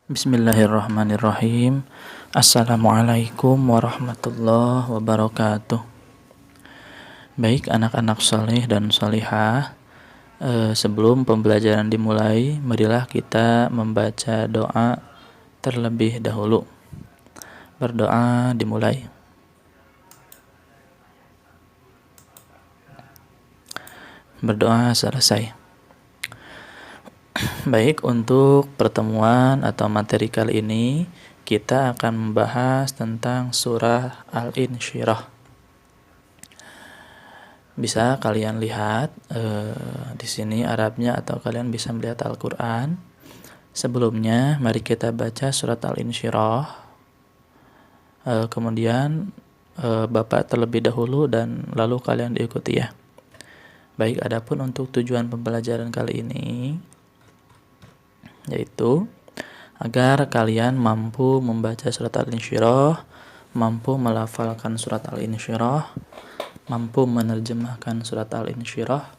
Bismillahirrahmanirrahim. Assalamualaikum warahmatullahi wabarakatuh. Baik anak-anak soleh dan solihah, sebelum pembelajaran dimulai, marilah kita membaca doa terlebih dahulu. Berdoa dimulai. Berdoa selesai. Baik, untuk pertemuan atau materi kali ini kita akan membahas tentang surah Al-Insyirah. Bisa kalian lihat di sini Arabnya atau kalian bisa melihat Al-Qur'an. Sebelumnya mari kita baca surat Al-Insyirah. Kemudian Bapak terlebih dahulu dan lalu kalian diikuti ya. Baik, adapun untuk tujuan pembelajaran kali ini yaitu agar kalian mampu membaca surat Al-Insyirah, mampu melafalkan surat Al-Insyirah, mampu menerjemahkan surat Al-Insyirah,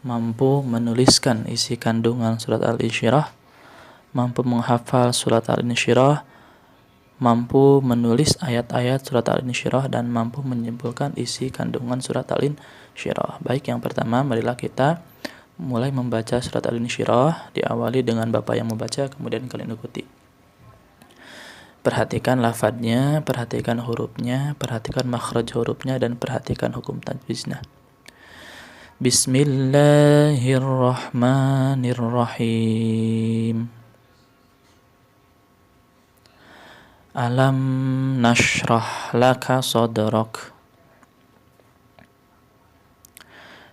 mampu menuliskan isi kandungan surat Al-Insyirah, mampu menghafal surat Al-Insyirah, mampu menulis ayat-ayat surat Al-Insyirah, dan mampu menyimpulkan isi kandungan surat Al-Insyirah. Baik, yang pertama marilah kita mulai membaca surat Al-Insyirah. Diawali dengan Bapak yang membaca, kemudian kalian ikuti. Perhatikan lafadznya, perhatikan hurufnya, perhatikan makhraj hurufnya, dan perhatikan hukum tajwidnya. Bismillahirrahmanirrahim. Alam nashrah laka sadrak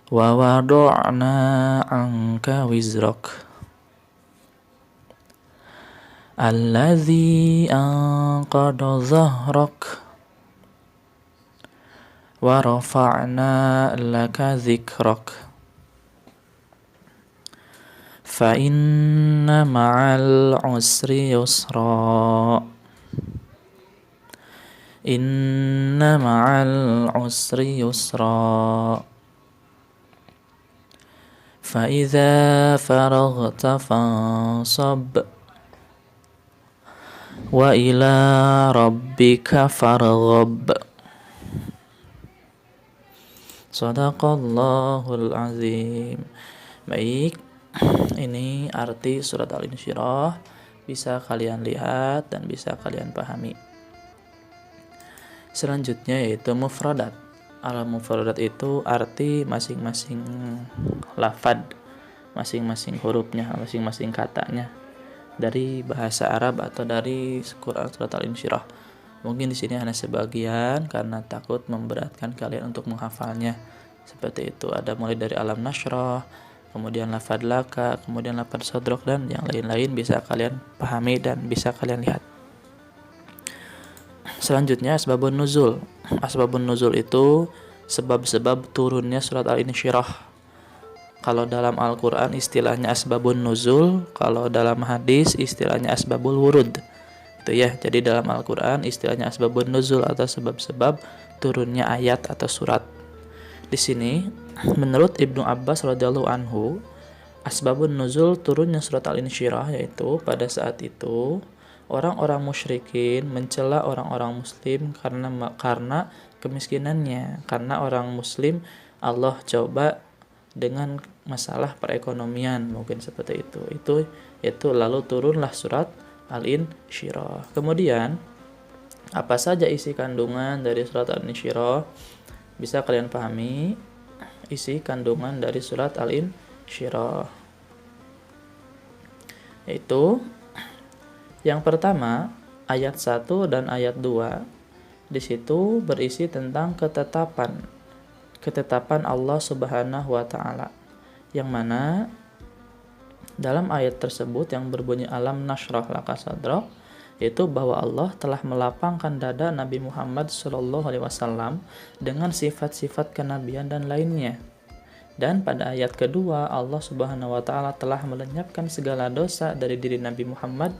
wa wada'na anka wizrak alladzi anqadha dhahrak wa rafa'na laka dhikrak fa inna ma'al usri yusra inna ma'al usri yusra فَإِذَا فَرَغْتَ فَانصَبْ وَإِلَى رَبِّكَ فَارْغَب. Shadaqallahul azim. Baik, ini arti surat Al-Insyirah bisa kalian lihat dan bisa kalian pahami. Selanjutnya yaitu mufradat. Al-mufradat itu arti masing-masing lafad, masing-masing hurufnya, masing-masing katanya dari bahasa Arab atau dari Quran surat Al-Insyirah. Mungkin di sini hanya sebagian karena takut memberatkan kalian untuk menghafalnya. Seperti itu, ada mulai dari alam nashrah, kemudian lafad laka, kemudian lafad sadrak, dan yang lain-lain bisa kalian pahami dan bisa kalian lihat. Selanjutnya asbabun nuzul. Asbabun nuzul itu sebab-sebab turunnya surat Al-Insyirah. Kalau dalam Al-Qur'an istilahnya asbabun nuzul, kalau dalam hadis istilahnya asbabul wurud. Itu ya. Jadi dalam Al-Qur'an istilahnya asbabun nuzul atau sebab-sebab turunnya ayat atau surat. Di sini menurut Ibnu Abbas radhiyallahu anhu, asbabun nuzul turunnya surat Al-Insyirah yaitu pada saat itu orang-orang musyrikin mencela orang-orang muslim karena kemiskinannya, karena orang muslim Allah coba dengan masalah perekonomian, mungkin seperti itu. Itu lalu turunlah surat Al-Insyirah. Kemudian apa saja isi kandungan dari surat Al-Insyirah? Bisa kalian pahami isi kandungan dari surat Al-Insyirah. Yaitu yang pertama, ayat 1 dan ayat 2 di situ berisi tentang ketetapan Allah Subhanahu wa taala. Yang mana dalam ayat tersebut yang berbunyi alam nashrah laka sadrak, yaitu bahwa Allah telah melapangkan dada Nabi Muhammad SAW dengan sifat-sifat kenabian dan lainnya. Dan pada ayat kedua Allah Subhanahu wa taala telah melenyapkan segala dosa dari diri Nabi Muhammad.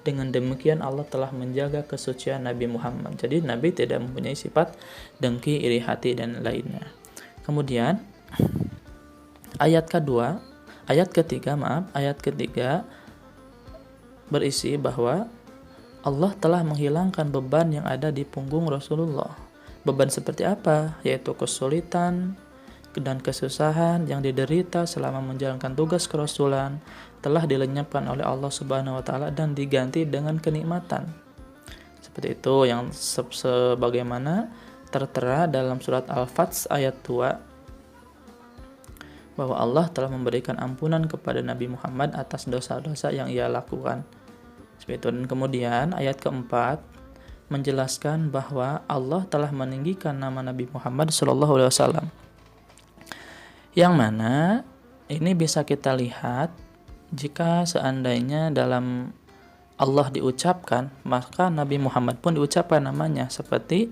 Dengan demikian Allah telah menjaga kesucian Nabi Muhammad. Jadi Nabi tidak mempunyai sifat dengki, iri hati, dan lainnya. Kemudian ayat ketiga berisi bahwa Allah telah menghilangkan beban yang ada di punggung Rasulullah. Beban seperti apa? Yaitu kesulitan dan kesusahan yang diderita selama menjalankan tugas kerasulan telah dilenyapkan oleh Allah Subhanahu wa taala dan diganti dengan kenikmatan. Seperti itu yang sebagaimana tertera dalam surat Al-Fath ayat 2 bahwa Allah telah memberikan ampunan kepada Nabi Muhammad atas dosa-dosa yang ia lakukan. Seperti itu. Dan kemudian ayat keempat menjelaskan bahwa Allah telah meninggikan nama Nabi Muhammad SAW. Yang mana ini bisa kita lihat jika seandainya dalam Allah diucapkan, maka Nabi Muhammad pun diucapkan namanya, seperti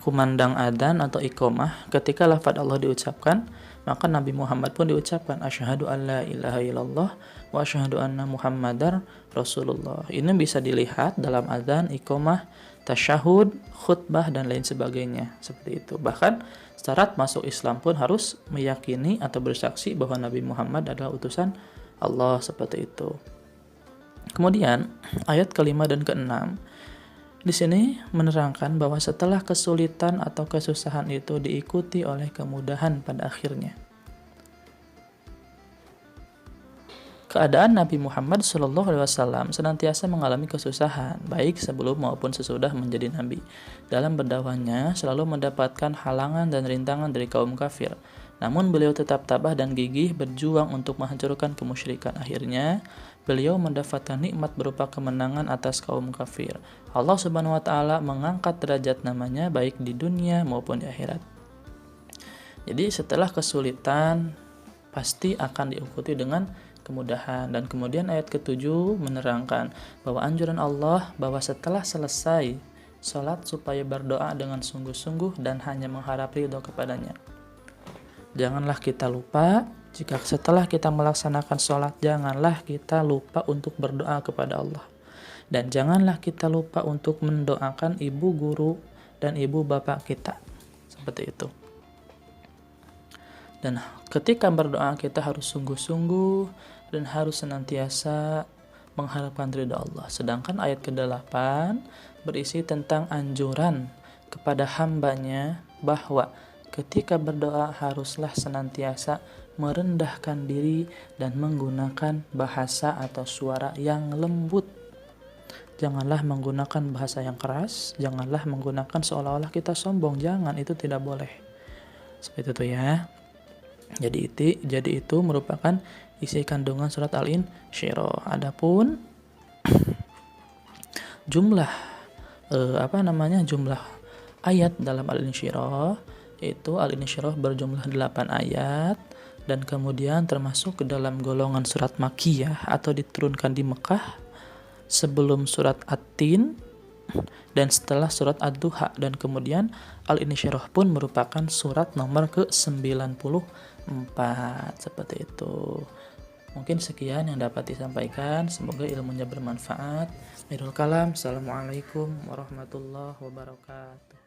kumandang adzan atau iqamah. Ketika lafaz Allah diucapkan, maka Nabi Muhammad pun diucapkan asyhadu an la ilaha illallah wa asyhadu anna muhammadar rasulullah. Ini bisa dilihat dalam adzan, iqamah, tasyahud, khutbah dan lain sebagainya. Seperti itu. Bahkan syarat masuk Islam pun harus meyakini atau bersaksi bahwa Nabi Muhammad adalah utusan Allah, seperti itu. Kemudian ayat kelima dan keenam di sini menerangkan bahwa setelah kesulitan atau kesusahan itu diikuti oleh kemudahan pada akhirnya. Keadaan Nabi Muhammad SAW senantiasa mengalami kesusahan, baik sebelum maupun sesudah menjadi nabi. Dalam berdakwahnya selalu mendapatkan halangan dan rintangan dari kaum kafir. Namun beliau tetap tabah dan gigih berjuang untuk menghancurkan kemusyrikan. Akhirnya beliau mendapatkan nikmat berupa kemenangan atas kaum kafir. Allah Subhanahu wa taala mengangkat derajat namanya baik di dunia maupun di akhirat. Jadi setelah kesulitan pasti akan diikuti dengan kemudahan. Dan kemudian ayat ke-7 menerangkan bahwa anjuran Allah bahwa setelah selesai salat supaya berdoa dengan sungguh-sungguh dan hanya mengharap ridho kepadanya. Janganlah kita lupa jika setelah kita melaksanakan sholat, janganlah kita lupa untuk berdoa kepada Allah. Dan janganlah kita lupa untuk mendoakan ibu guru dan ibu bapak kita. Seperti itu. Dan ketika berdoa kita harus sungguh-sungguh dan harus senantiasa mengharapkan ridha Allah. Sedangkan ayat ke-8 berisi tentang anjuran kepada hambanya bahwa ketika berdoa haruslah senantiasa merendahkan diri dan menggunakan bahasa atau suara yang lembut. Janganlah menggunakan bahasa yang keras, janganlah menggunakan seolah-olah kita sombong, jangan, itu tidak boleh. Seperti itu ya. Jadi itu merupakan isi kandungan surat Al-Insyirah. Adapun jumlah jumlah ayat dalam Al-Insyirah, itu Al-Insyirah berjumlah 8 ayat dan kemudian termasuk ke dalam golongan surat Makkiyah atau diturunkan di Mekah sebelum surat At-Tin dan setelah surat Ad-Duha, dan kemudian Al-Insyirah pun merupakan surat nomor ke-94. Seperti itu. Mungkin sekian yang dapat disampaikan, semoga ilmunya bermanfaat. Akhirul kalam, assalamualaikum warahmatullahi wabarakatuh.